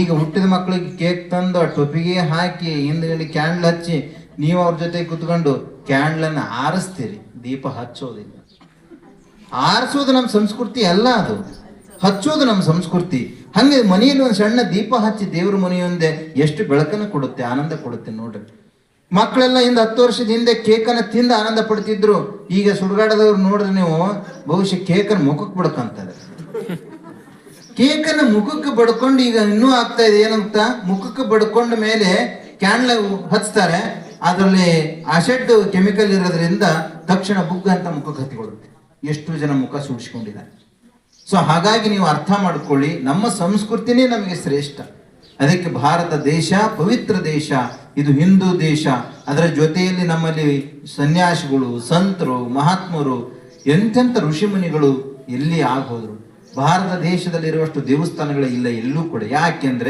ಈಗ ಹುಟ್ಟಿದ ಮಕ್ಕಳಿಗೆ ಕೇಕ್ ತಂದು ಟೊಪಿಗೆ ಹಾಕಿ ಹಿಂದ್ಗಡೆ ಕ್ಯಾಂಡ್ಲ್ ಹಚ್ಚಿ ನೀವು ಅವ್ರ ಜೊತೆ ಕುತ್ಕೊಂಡು ಕ್ಯಾಂಡ್ಲನ್ನು ಆರಿಸ್ತೀರಿ, ದೀಪ ಹಚ್ಚೋದಿಲ್ಲ. ಆರಿಸೋದು ನಮ್ಮ ಸಂಸ್ಕೃತಿ ಅಲ್ಲ, ಅದು ಹಚ್ಚೋದು ನಮ್ಮ ಸಂಸ್ಕೃತಿ. ಹಂಗೆ ಮನೆಯಲ್ಲಿ ಒಂದು ಸಣ್ಣ ದೀಪ ಹಚ್ಚಿ ದೇವ್ರ ಮನೆಯೊಂದೇ ಎಷ್ಟು ಬೆಳಕನ್ನು ಕೊಡುತ್ತೆ, ಆನಂದ ಕೊಡುತ್ತೆ ನೋಡ್ರಿ. ಮಕ್ಕಳೆಲ್ಲ ಹಿಂದೆ 10 ವರ್ಷದ ಹಿಂದೆ ಕೇಕನ್ನು ತಿಂದು ಆನಂದ ಪಡ್ತಿದ್ರು. ಈಗ ಸುಡುಗಾಡದವ್ರು ನೋಡ್ರಿ ನೀವು, ಬಹುಶಃ ಕೇಕನ್ನು ಮುಖಕ್ಕೆ ಬಡ್ಕಂತಾರೆ. ಕೇಕನ್ನು ಮುಖಕ್ಕೆ ಬಡ್ಕೊಂಡು ಈಗ ಇನ್ನೂ ಆಗ್ತಾ ಇದೆ. ಏನಂತ, ಮುಖಕ್ಕೆ ಬಡ್ಕೊಂಡ ಮೇಲೆ ಕ್ಯಾಂಡ್ಲ ಹಚ್ತಾರೆ, ಅದರಲ್ಲಿ ಆಸಿಡ್ ಕೆಮಿಕಲ್ ಇರೋದ್ರಿಂದ ತಕ್ಷಣ ಬುಗ್ಗ ಅಂತ ಮುಖಕ್ಕೆ ಹತ್ತಿಕೊಳ್ಳುತ್ತೆ. ಎಷ್ಟು ಜನ ಮುಖ ಸುಡಿಸ್ಕೊಂಡಿದ್ದಾರೆ. ಸೊ ಹಾಗಾಗಿ ನೀವು ಅರ್ಥ ಮಾಡ್ಕೊಳ್ಳಿ, ನಮ್ಮ ಸಂಸ್ಕೃತಿನೇ ನಮಗೆ ಶ್ರೇಷ್ಠ. ಅದಕ್ಕೆ ಭಾರತ ದೇಶ ಪವಿತ್ರ ದೇಶ, ಇದು ಹಿಂದೂ ದೇಶ. ಅದರ ಜೊತೆಯಲ್ಲಿ ನಮ್ಮಲ್ಲಿ ಸನ್ಯಾಸಿಗಳು, ಸಂತರು, ಮಹಾತ್ಮರು, ಎಂತೆಂಥ ಋಷಿಮುನಿಗಳು ಎಲ್ಲಿ ಆಗೋದ್ರು. ಭಾರತ ದೇಶದಲ್ಲಿರುವಷ್ಟು ದೇವಸ್ಥಾನಗಳು ಇಲ್ಲ ಎಲ್ಲೂ ಕೂಡ. ಯಾಕೆಂದ್ರೆ